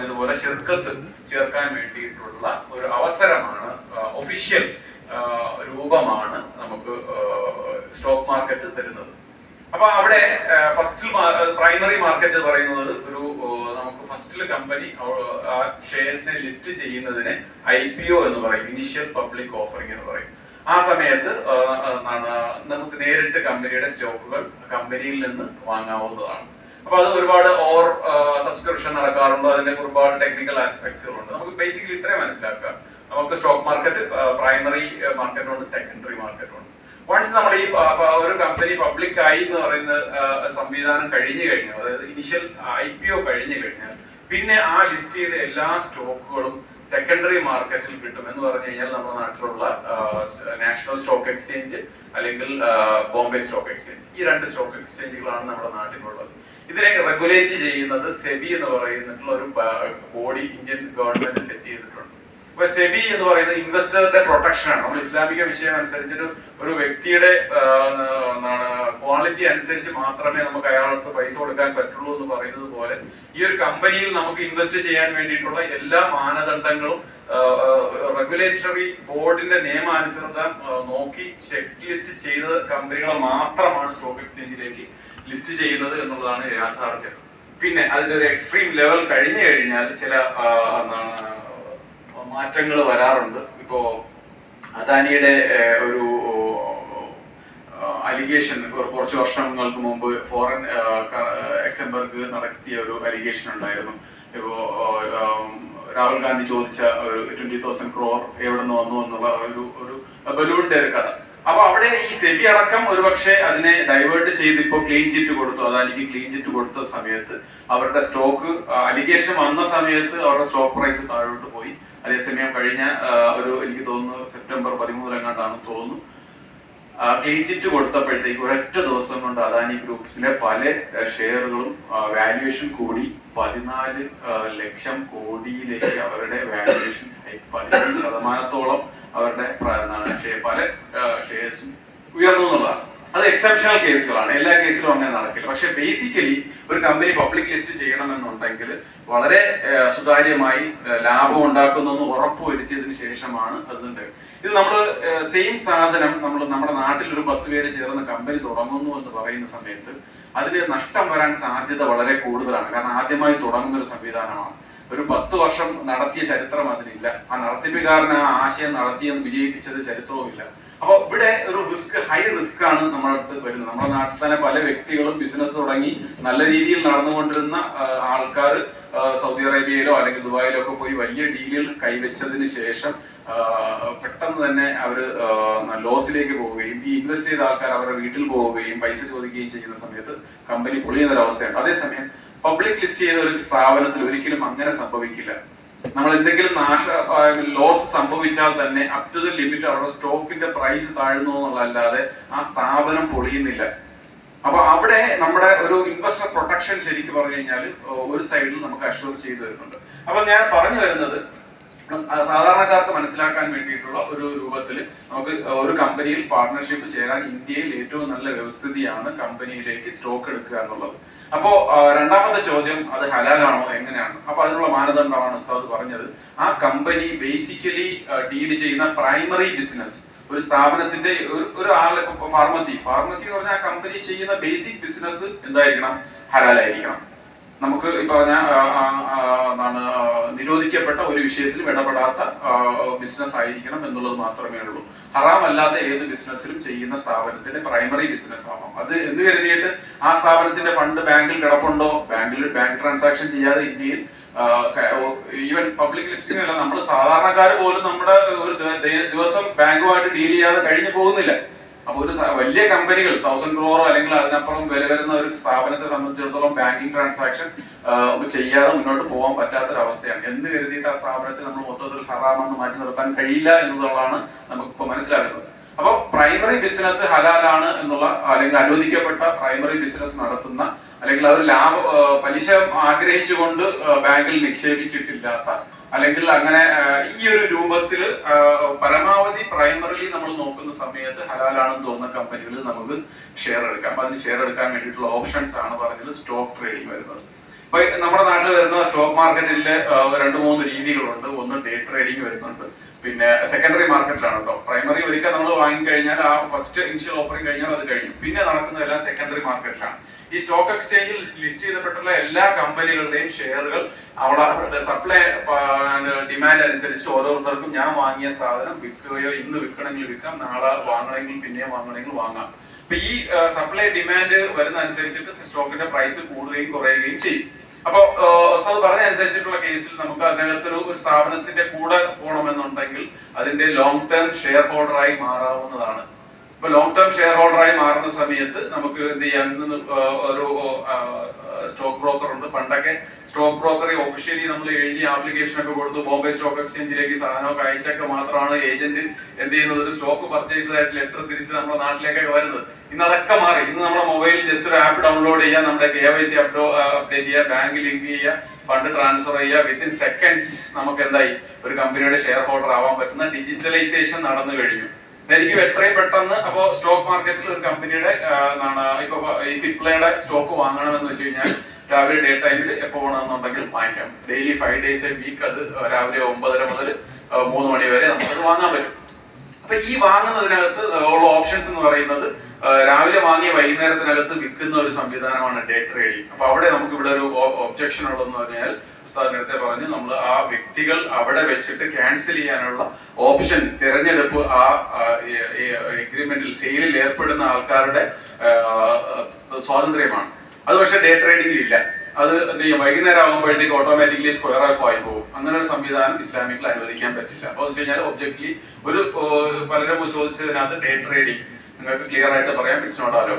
പറഞ്ഞതുപോലെ ഷിർക്കത്ത് ചേർക്കാൻ വേണ്ടിയിട്ടുള്ള ഒരു അവസരമാണ്, ഒഫീഷ്യൽ രൂപമാണ് നമുക്ക് സ്റ്റോക്ക് മാർക്കറ്റ് തരുന്നത്. അപ്പൊ അവിടെ ഫസ്റ്റ് പ്രൈമറി മാർക്കറ്റ് പറയുന്നത് നമുക്ക് ഫസ്റ്റില് കമ്പനി ഷെയർസിനെ ലിസ്റ്റ് ചെയ്യുന്നതിനെ IPO എന്ന് പറയും, ഇനിഷ്യൽ പബ്ലിക് ഓഫറിംഗ് എന്ന് പറയും. ആ സമയത്ത് നമുക്ക് നേരിട്ട് കമ്പനിയുടെ സ്റ്റോക്കുകൾ കമ്പനിയിൽ നിന്ന് വാങ്ങാവുന്നതാണ്. അപ്പൊ അത് ഒരുപാട് സബ്സ്ക്രിപ്ഷൻ നടക്കാറുണ്ട്, അതിന്റെ ഒരുപാട് ടെക്നിക്കൽ ആസ്പെക്ട്സുകളുണ്ട്. നമുക്ക് ബേസിക്കലി ഇത്രയും മനസ്സിലാക്കാം. നമുക്ക് സ്റ്റോക്ക് മാർക്കറ്റ് പ്രൈമറി മാർക്കറ്റുണ്ട്, സെക്കൻഡറി മാർക്കറ്റുണ്ട്. വൺസ് നമ്മൾ ഈ ഒരു കമ്പനി പബ്ലിക് ആയി എന്ന് പറയുന്ന സംവിധാനം കഴിഞ്ഞു കഴിഞ്ഞാൽ, അതായത് ഇനിഷ്യൽ IPO കഴിഞ്ഞു കഴിഞ്ഞാൽ, പിന്നെ ആ ലിസ്റ്റ് ചെയ്ത എല്ലാ സ്റ്റോക്കുകളും സെക്കൻഡറി മാർക്കറ്റിൽ കിട്ടും. എന്ന് പറഞ്ഞു കഴിഞ്ഞാൽ നമ്മുടെ നാട്ടിലുള്ള നാഷണൽ സ്റ്റോക്ക് എക്സ്ചേഞ്ച് അല്ലെങ്കിൽ ബോംബെ സ്റ്റോക്ക് എക്സ്ചേഞ്ച്, ഈ രണ്ട് സ്റ്റോക്ക് എക്സ്ചേഞ്ചുകളാണ് നമ്മുടെ നാട്ടിലുള്ളത്. ഇതിനെ റെഗുലേറ്റ് ചെയ്യുന്നത് സെബി എന്ന് പറയുന്നിട്ടുള്ള ഒരു ബോഡി ഇന്ത്യൻ ഗവൺമെന്റ് സെറ്റ് ചെയ്തിട്ടുണ്ട്. അപ്പൊ സെബി എന്ന് പറയുന്നത് ഇൻവെസ്റ്ററുടെ പ്രൊട്ടക്ഷൻ ആണ്. നമ്മൾ ഇസ്ലാമിക വിഷയം അനുസരിച്ചിട്ട് ഒരു വ്യക്തിയുടെ ക്വാളിറ്റി അനുസരിച്ച് മാത്രമേ നമുക്ക് അയാൾക്ക് പൈസ കൊടുക്കാൻ പറ്റുള്ളൂ എന്ന് പറയുന്നത് പോലെ, ഈ ഒരു കമ്പനിയിൽ നമുക്ക് ഇൻവെസ്റ്റ് ചെയ്യാൻ വേണ്ടിയിട്ടുള്ള എല്ലാ മാനദണ്ഡങ്ങളും റെഗുലേറ്ററി ബോർഡിന്റെ നിയമാനുസൃതം നോക്കി ചെക്ക് ലിസ്റ്റ് ചെയ്ത കമ്പനികളെ മാത്രമാണ് സ്റ്റോക്ക് എക്സ്ചേഞ്ചിലേക്ക് ലിസ്റ്റ് ചെയ്യുന്നത് എന്നുള്ളതാണ് യാഥാർത്ഥ്യം. പിന്നെ അതിന്റെ ഒരു എക്സ്ട്രീം ലെവൽ കഴിഞ്ഞു കഴിഞ്ഞാൽ ചില മാറ്റങ്ങൾ വരാറുണ്ട്. ഇപ്പോ അദാനിയുടെ ഒരു അലിഗേഷൻ കുറച്ച് വർഷങ്ങൾക്ക് മുമ്പ് ഫോറിൻ എക്സംബർഗ് നടത്തിയ ഒരു അലിഗേഷൻ ഉണ്ടായിരുന്നു. ഇപ്പോ രാഹുൽ ഗാന്ധി ചോദിച്ച ഒരു 20,000 crore എവിടെ നിന്ന് വന്നു എന്നുള്ള ഒരു ബലൂണിന്റെ ഒരു കഥ. അപ്പൊ അവിടെ ഈ സെബി അടക്കം ഒരുപക്ഷെ അതിനെ ഡൈവേർട്ട് ചെയ്ത് ഇപ്പൊ ക്ലീൻ ചിറ്റ് കൊടുത്തു. അദാനിക്ക് ക്ലീൻ ചിറ്റ് കൊടുത്ത സമയത്ത് അവരുടെ സ്റ്റോക്ക് അലിഗേഷൻ വന്ന സമയത്ത് അവരുടെ സ്റ്റോക്ക് പ്രൈസ് താഴോട്ട് പോയി. അതേസമയം കഴിഞ്ഞ എനിക്ക് തോന്നുന്നു സെപ്റ്റംബർ 13 എങ്ങാണ്ടാണെന്ന് തോന്നുന്നു, ക്ലീൻ ചിറ്റ് കൊടുത്തപ്പോഴത്തേക്ക് ഒരൊറ്റ ദിവസം കൊണ്ട് അദാനി ഗ്രൂപ്പ്സിലെ പല ഷെയറുകളും വാല്യുവേഷൻ കൂടി 14 ലക്ഷം കോടിയിലേക്ക് അവരുടെ വാല്യുവേഷൻ 15% അവരുടെ പല ഷെയർസും ഉയർന്നു എന്നുള്ളതാണ്. അത് എക്സെപ്ഷണൽ കേസുകളാണ്, എല്ലാ കേസിലും അങ്ങനെ നടക്കില്ല. പക്ഷെ ബേസിക്കലി ഒരു കമ്പനി പബ്ലിക് ലിസ്റ്റ് ചെയ്യണമെന്നുണ്ടെങ്കിൽ വളരെ സുതാര്യമായി ലാഭം ഉണ്ടാക്കുന്നു ഉറപ്പുവരുത്തിയതിനു ശേഷമാണ് അതുണ്ട്. ഇത് നമ്മൾ സെയിം സാധനം നമ്മുടെ നാട്ടിൽ ഒരു 10 പേര് ചേർന്ന് കമ്പനി തുടങ്ങുന്നു എന്ന് പറയുന്ന സമയത്ത് അതിന് നഷ്ടം വരാൻ സാധ്യത വളരെ കൂടുതലാണ്. കാരണം ആദ്യമായി തുടങ്ങുന്ന ഒരു സംവിധാനമാണ്. ഒരു 10 വർഷം നടത്തിയ ചരിത്രം അതിനില്ല. ആ നടത്തിപ്പുകാരൻ ആ ആശയം നടത്തിയെന്ന് വിജയിപ്പിച്ചത് ചരിത്രവും ഇല്ല. അപ്പൊ ഇവിടെ ഒരു ഹൈ റിസ്ക് ആണ് നമ്മുടെ അടുത്ത് വരുന്നത്. നമ്മുടെ നാട്ടിൽ തന്നെ പല വ്യക്തികളും ബിസിനസ് തുടങ്ങി നല്ല രീതിയിൽ നടന്നുകൊണ്ടിരുന്ന ആൾക്കാർ സൗദി അറേബ്യയിലോ അല്ലെങ്കിൽ ദുബായിലോ ഒക്കെ പോയി വലിയ ഡീലുകൾ കൈവച്ചതിന് ശേഷം പെട്ടെന്ന് തന്നെ അവര് ലോസിലേക്ക് പോവുകയും ഈ ഇൻവെസ്റ്റ് ചെയ്ത ആൾക്കാർ അവരുടെ വീട്ടിൽ പോവുകയും പൈസ ചോദിക്കുകയും ചെയ്യുന്ന സമയത്ത് കമ്പനി പൊളിയുന്ന ഒരു അവസ്ഥയാണ്. അതേസമയം പബ്ലിക് ലിസ്റ്റ് ചെയ്ത ഒരു സ്ഥാപനത്തിൽ ഒരിക്കലും അങ്ങനെ സംഭവിക്കില്ല. നമ്മൾ എന്തെങ്കിലും ലോസ് സംഭവിച്ചാൽ തന്നെ അപ് ടു ദ ലിമിറ്റ് അവരുടെ സ്റ്റോക്കിന്റെ പ്രൈസ് താഴുന്നു എന്നുള്ളതല്ലാതെ ആ സ്ഥാപനം പൊളിയുന്നില്ല. അപ്പൊ അവിടെ നമ്മുടെ ഒരു ഇൻവെസ്റ്റർ പ്രൊട്ടക്ഷൻ ശരിക്കും പറഞ്ഞു കഴിഞ്ഞാൽ ഒരു സൈഡിൽ നമുക്ക് അഷ്യൂർ ചെയ്തു വരുന്നുണ്ട്. അപ്പൊ ഞാൻ പറഞ്ഞു വരുന്നത് സാധാരണക്കാർക്ക് മനസ്സിലാക്കാൻ വേണ്ടിയിട്ടുള്ള ഒരു രൂപത്തിൽ നമുക്ക് ഒരു കമ്പനിയിൽ പാർട്ണർഷിപ്പ് ചേരാൻ ഇന്ത്യയിൽ ഏറ്റവും നല്ല വ്യവസ്ഥിതിയാണ് കമ്പനിയിലേക്ക് സ്റ്റോക്ക് എടുക്കുക എന്നുള്ളത്. അപ്പോ രണ്ടാമത്തെ ചോദ്യം, അത് ഹലാലാണോ എങ്ങനെയാണ്? അപ്പൊ അതിനുള്ള മാനദണ്ഡമാണ് ഉസ്താദ് പറഞ്ഞത്. ആ കമ്പനി ബേസിക്കലി ഡീൽ ചെയ്യുന്ന പ്രൈമറി ബിസിനസ്, ഒരു സ്ഥാപനത്തിന്റെ ഒരു ആളെ ഫാർമസി എന്ന് പറഞ്ഞാൽ ആ കമ്പനി ചെയ്യുന്ന ബേസിക് ബിസിനസ് എന്തായിരിക്കണം? ഹലാലായിരിക്കണം. നമുക്ക് ഈ പറഞ്ഞ നിരോധിക്കപ്പെട്ട ഒരു വിഷയത്തിലും ഇടപെടാത്ത ബിസിനസ് ആയിരിക്കണം എന്നുള്ളത് മാത്രമേ ഉള്ളൂ. ഹറാം അല്ലാത്ത ഏത് ബിസിനസ്സിലും ചെയ്യുന്ന സ്ഥാപനത്തിന്റെ പ്രൈമറി ബിസിനസ് ആവാം. അത് എന്ന് കരുതിയിട്ട് ആ സ്ഥാപനത്തിന്റെ ഫണ്ട് ബാങ്കിൽ കിടപ്പുണ്ടോ, ബാങ്ക് ട്രാൻസാക്ഷൻ ചെയ്യാതെ ഇന്ത്യയിൽ ഈവൻ പബ്ലിക് ലിസ്റ്റിംഗ് അല്ല, നമ്മൾ സാധാരണക്കാർ പോലും നമ്മുടെ ഒരു ദിവസം ബാങ്കുമായിട്ട് ഡീൽ ചെയ്യാതെ കഴിഞ്ഞു പോകുന്നില്ല. അപ്പൊ ഒരു വലിയ കമ്പനികൾ 1000 crore അല്ലെങ്കിൽ അതിനപ്പുറം വില വരുന്ന ഒരു സ്ഥാപനത്തെ സംബന്ധിച്ചിടത്തോളം ബാങ്കിങ് ട്രാൻസാക്ഷൻ ചെയ്യാതെ മുന്നോട്ട് പോകാൻ പറ്റാത്തൊരവസ്ഥയാണ്. എന്ന് കരുതിയിട്ട് ആ സ്ഥാപനത്തിൽ നമ്മൾ മൊത്തത്തിൽ ഹറാമെന്ന് മാറ്റി നിർത്താൻ കഴിയില്ല എന്നുള്ളതാണ് നമുക്കിപ്പോൾ മനസ്സിലാക്കുന്നത്. അപ്പൊ പ്രൈമറി ബിസിനസ് ഹലാലാണ് എന്നുള്ള, അല്ലെങ്കിൽ അനുവദിക്കപ്പെട്ട പ്രൈമറി ബിസിനസ് നടത്തുന്ന, അല്ലെങ്കിൽ അവർ പലിശ ആഗ്രഹിച്ചുകൊണ്ട് ബാങ്കിൽ നിക്ഷേപിച്ചിട്ടില്ലാത്ത, അല്ലെങ്കിൽ അങ്ങനെ ഈ ഒരു രൂപത്തിൽ പരമാവധി പ്രൈമറിലി നമ്മൾ നോക്കുന്ന സമയത്ത് ഹലാലാണെന്ന് തോന്നുന്ന കമ്പനികളിൽ നമുക്ക് ഷെയർ എടുക്കാം. അതിന് ഷെയർ എടുക്കാൻ വേണ്ടിയിട്ടുള്ള ഓപ്ഷൻസ് ആണ് പറഞ്ഞത് സ്റ്റോക്ക് ട്രേഡിംഗ് വരുന്നത്. അപ്പൊ നമ്മുടെ നാട്ടിൽ വരുന്ന സ്റ്റോക്ക് മാർക്കറ്റിലെ 2-3 രീതികളുണ്ട്. ഒന്ന് ഡേ ട്രേഡിംഗ് വരുന്നുണ്ട്, പിന്നെ സെക്കൻഡറി മാർക്കറ്റിലാണ് കേട്ടോ. പ്രൈമറി ഒരിക്കൽ നമ്മൾ വാങ്ങിക്കഴിഞ്ഞാൽ ആ ഫസ്റ്റ് ഇനിഷ്യൽ ഓഫറിംഗ് കഴിഞ്ഞാൽ അത് കഴിഞ്ഞു. പിന്നെ നടക്കുന്നതെല്ലാം സെക്കൻഡറി മാർക്കറ്റിലാണ്. ഈ സ്റ്റോക്ക് എക്സ്ചേഞ്ചിൽ ലിസ്റ്റ് ചെയ്തിട്ടുള്ള എല്ലാ കമ്പനികളുടെയും ഷെയറുകൾ അവിടെ സപ്ലൈ ഡിമാൻഡ് അനുസരിച്ച് ഓരോരുത്തർക്കും ഞാൻ വാങ്ങിയ സാധനം വിൽക്കുകയോ, ഇന്ന് വിൽക്കണമെങ്കിൽ വിൽക്കാം, നാളെ വാങ്ങണമെങ്കിൽ പിന്നെയും വാങ്ങണമെങ്കിൽ വാങ്ങാം. അപ്പൊ ഈ സപ്ലൈ ഡിമാൻഡ് വരുന്ന അനുസരിച്ചിട്ട് സ്റ്റോക്കിന്റെ പ്രൈസ് കൂടുകയും കുറയുകയും ചെയ്യും. അപ്പൊ ഉസ്താദ് പറഞ്ഞ അനുസരിച്ചിട്ടുള്ള കേസിൽ നമുക്ക് അതിനകത്തൊരു സ്ഥാപനത്തിന്റെ കൂടെ പോകണമെന്നുണ്ടെങ്കിൽ അതിന്റെ ലോങ് ടേം ഷെയർ ഹോൾഡറായി മാറാവുന്നതാണ്. ഇപ്പൊ ലോങ് ടേം ഷെയർ ഹോൾഡറായി മാറുന്ന സമയത്ത് നമുക്ക് എന്ത് ചെയ്യാൻ, ഒരു സ്റ്റോക്ക് ബ്രോക്കർ ഉണ്ട്. പണ്ടൊക്കെ സ്റ്റോക്ക് ബ്രോക്കറെ ഒഫീഷ്യലി നമ്മൾ എഴുതി ആപ്ലിക്കേഷൻ ഒക്കെ കൊടുത്ത് ബോംബെ സ്റ്റോക്ക് എക്സ്ചേഞ്ചിലേക്ക് സാധനമൊക്കെ അയച്ചൊക്കെ മാത്രമാണ് ഏജന്റ് എന്ത് ചെയ്യുന്നത്, ഒരു സ്റ്റോക്ക് പർച്ചേസ് ആയിട്ട് ലെറ്റർ തിരിച്ച് നമ്മുടെ നാട്ടിലേക്കൊക്കെ വരുന്നത്. ഇന്ന് അതൊക്കെ മാറി. ഇന്ന് നമ്മുടെ മൊബൈലിൽ ജസ്റ്റ് ഒരു ആപ്പ് ഡൗൺലോഡ് ചെയ്യുക, നമ്മുടെ KYC അപ്ഡേറ്റ് ചെയ്യുക, ബാങ്ക് ലിങ്ക് ചെയ്യുക, ഫണ്ട് ട്രാൻസ്ഫർ ചെയ്യുക, വിത്തിൻ സെക്കൻഡ്സ് നമുക്ക് എന്തായി ഒരു കമ്പനിയുടെ ഷെയർ ഹോൾഡർ ആവാൻ പറ്റുന്ന ഡിജിറ്റലൈസേഷൻ നടന്നു കഴിഞ്ഞു. എനിക്ക് എത്രയും പെട്ടെന്ന് അപ്പോ സ്റ്റോക്ക് മാർക്കറ്റിൽ ഒരു കമ്പനിയുടെ ഇപ്പൊ ഈ സിപ്ലയുടെ സ്റ്റോക്ക് വാങ്ങണമെന്ന് വെച്ച് കഴിഞ്ഞാൽ രാവിലെ ഡേ ടൈമിൽ എപ്പോ വേണമെന്നുണ്ടെങ്കിൽ വാങ്ങിക്കാം. ഡെയിലി 5 days a week അത് രാവിലെ 9:30 മുതൽ 3 മണി വരെ നമുക്കത് വാങ്ങാൻ പറ്റും. അപ്പൊ ഈ വാങ്ങുന്നതിനകത്ത് ഉള്ള ഓപ്ഷൻസ് എന്ന് പറയുന്നത് രാവിലെ വാങ്ങിയ വൈകുന്നേരത്തിനകത്ത് വിൽക്കുന്ന ഒരു സംവിധാനമാണ് ഡേ ട്രേഡിംഗ്. അപ്പൊ അവിടെ നമുക്ക് ഇവിടെ ഒരു ഒബ്ജക്ഷൻ ഉള്ളതെന്ന് പറഞ്ഞാൽ ഉസ്താദ് നേരത്തെ പറഞ്ഞു, നമ്മൾ ആ വ്യക്തികൾ അവിടെ വെച്ചിട്ട് ക്യാൻസൽ ചെയ്യാനുള്ള ഓപ്ഷൻ തിരഞ്ഞെടുപ്പ് ആ എഗ്രിമെന്റിൽ സെയിലിൽ ഏർപ്പെടുന്ന ആൾക്കാരുടെ സ്വാതന്ത്ര്യമാണ്. അത് പക്ഷെ ഡേ ട്രേഡിംഗിൽ ഇല്ല. അത് എന്ത് ചെയ്യും, വൈകുന്നേരം ആകുമ്പോഴത്തേക്ക് ഓട്ടോമാറ്റിക്കലി സ്ക്വയർ ഓഫ് ആയി പോകും. അങ്ങനെ ഒരു സംവിധാനം ഇസ്ലാമിക്കിൽ അനുവദിക്കാൻ പറ്റില്ല. അപ്പൊ എന്ന് വെച്ച് കഴിഞ്ഞാൽ ഒബ്ജക്റ്റ്ലി ഒരു പലരും ചോദിച്ചതിനകത്ത് ഡേ ട്രേഡിംഗ് നിങ്ങൾക്ക് ക്ലിയർ ആയിട്ട് പറയാം, it's not allow.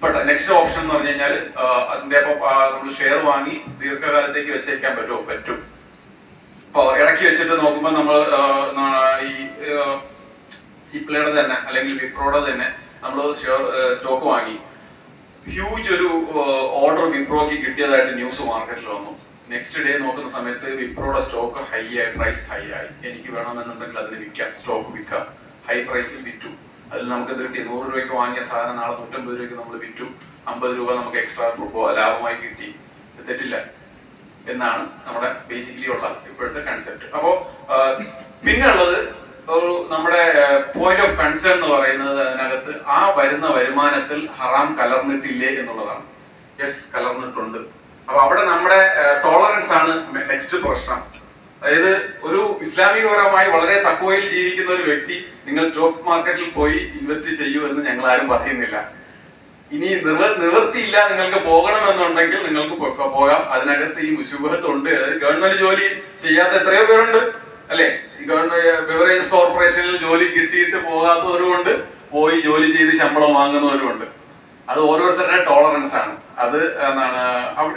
But next option എന്ന് പറഞ്ഞു കഴിഞ്ഞാൽ അതിന്റെ നമ്മൾ ഷെയർ വാങ്ങി ദീർഘകാലത്തേക്ക് വെച്ചേക്കാൻ പറ്റുമോ? പറ്റും. ഇപ്പൊ ഇടയ്ക്ക് വെച്ചിട്ട് നോക്കുമ്പോൾ നമ്മൾ ഈ സിപ്ലയുടെ തന്നെ അല്ലെങ്കിൽ വിപ്രോയുടെ തന്നെ നമ്മൾ സ്റ്റോക്ക് വാങ്ങി, ഹ്യൂജ് ഒരു ഓർഡർ വിപ്രോക്ക് കിട്ടിയതായിട്ട് ന്യൂസ് മാർക്കറ്റിൽ വന്നു. നെക്സ്റ്റ് ഡേ നോക്കുന്ന സമയത്ത് വിപ്രോയുടെ സ്റ്റോക്ക് ഹൈ ആയി, പ്രൈസ് ഹൈ ആയി. എനിക്ക് വേണമെന്നുണ്ടെങ്കിൽ അതിന് വിൽക്കാം, സ്റ്റോക്ക് വിൽക്കാം. ഹൈ പ്രൈസിൽ വിറ്റു. അതിൽ നമുക്ക് എന്ത് കിട്ടി? 100 രൂപയ്ക്ക് വാങ്ങിയ സാധനം നാളെ 150 രൂപയ്ക്ക് നമ്മൾ വിറ്റു. 50 രൂപ നമുക്ക് എക്സ്ട്രാ ലാഭമായി കിട്ടി. ഇത് തെറ്റില്ല എന്നാണ് നമ്മുടെ ബേസിക്കലി ഉള്ള ഇപ്പോഴത്തെ കൺസെപ്റ്റ്. അപ്പോ പിന്നെ ഉള്ളത് ഒരു നമ്മുടെ പോയിന്റ് ഓഫ് കൺസേൺ എന്ന് പറയുന്നത് അതിനകത്ത് ആ വരുന്ന വരുമാനത്തിൽ ഹറാം കലർന്നിട്ടില്ലേ എന്നുള്ളതാണ്. യെസ്, കലർന്നിട്ടുണ്ട്. അപ്പൊ അവിടെ നമ്മുടെ ടോളറൻസ് ആണ് നെക്സ്റ്റ് പ്രശ്നം. അതായത് ഒരു ഇസ്ലാമികപരമായി വളരെ തഖ്വയിൽ ജീവിക്കുന്ന ഒരു വ്യക്തി നിങ്ങൾ സ്റ്റോക്ക് മാർക്കറ്റിൽ പോയി ഇൻവെസ്റ്റ് ചെയ്യൂ എന്ന് ഞങ്ങൾ ആരും പറയുന്നില്ല. ഇനി നിവൃത്തിയില്ല, നിങ്ങൾക്ക് പോകണമെന്നുണ്ടെങ്കിൽ നിങ്ങൾക്ക് പോകാം. അതിനകത്ത് ഈ മുശുബഹത്തുണ്ട്. അതായത് ഗവൺമെന്റ് ജോലി ചെയ്യാത്ത എത്രയോ പേരുണ്ട് അല്ലെ? ഈ ഗവൺമെന്റ് ബെവറേജസ് കോർപ്പറേഷനിൽ ജോലി കിട്ടിയിട്ട് പോകാത്തവരുമുണ്ട്, പോയി ജോലി ചെയ്ത് ശമ്പളം വാങ്ങുന്നവരുമുണ്ട്. അത് ഓരോരുത്തരുടെ ടോളറൻസ് ആണ്. അത് എന്താണ്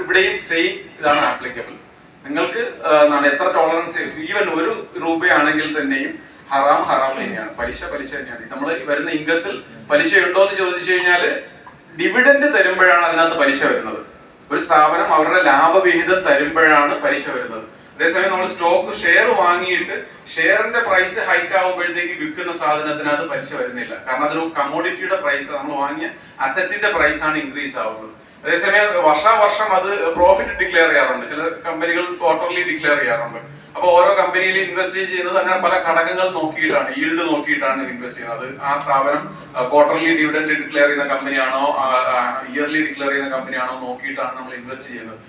ഇവിടെയും സെയിം ഇതാണ് ആപ്ലിക്കബിൾ. നിങ്ങൾക്ക് എത്ര ടോളറൻസ്, ഈവൻ 1 രൂപയാണെങ്കിൽ തന്നെയും ഹറാം തന്നെയാണ്. പലിശ തന്നെയാണ്. നമ്മൾ വരുന്ന ഇൻകത്തിൽ പലിശ ഉണ്ടോ എന്ന് ചോദിച്ചു കഴിഞ്ഞാൽ ഡിവിഡൻഡ് തരുമ്പോഴാണ് അതിനകത്ത് പലിശ വരുന്നത്. ഒരു സ്ഥാപനം അവരുടെ ലാഭവിഹിതം തരുമ്പോഴാണ് പലിശ വരുന്നത്. അതേസമയം നമ്മൾ സ്റ്റോക്ക് ഷെയർ വാങ്ങിയിട്ട് ഷെയറിന്റെ പ്രൈസ് ഹൈക്ക് ആകുമ്പോഴത്തേക്ക് വിൽക്കുന്ന സാധനത്തിനകത്ത് പലിശ വരുന്നില്ല. കാരണം അതൊരു കമ്മോഡിറ്റിയുടെ പ്രൈസ്, നമ്മൾ വാങ്ങിയ അസറ്റിന്റെ പ്രൈസ് ആണ് ഇൻക്രീസ് ആവുന്നത്. അതേസമയം വർഷാവർഷം അത് പ്രോഫിറ്റ് ഡിക്ലെയർ ചെയ്യാറുണ്ട്. ചില കമ്പനികൾ ക്വാർട്ടർലി ഡിക്ലെയർ ചെയ്യാറുണ്ട്. അപ്പൊ ഓരോ കമ്പനിയിൽ ഇൻവെസ്റ്റ് ചെയ്യുന്നത് അങ്ങനെ പല ഘടകങ്ങൾ നോക്കിയിട്ടാണ്, ഈൽഡ് നോക്കിയിട്ടാണ് ഇൻവെസ്റ്റ് ചെയ്യുന്നത്. ആ സ്ഥാപനം ക്വാർട്ടർലി ഡിവിഡൻഡ് ഡിക്ലെയർ ചെയ്യുന്ന കമ്പനിയാണോ, ഇയർലി ഡിക്ലെയർ ചെയ്യുന്ന കമ്പനിയാണോ നോക്കിയിട്ടാണ് നമ്മൾ ഇൻവെസ്റ്റ് ചെയ്യുന്നത്.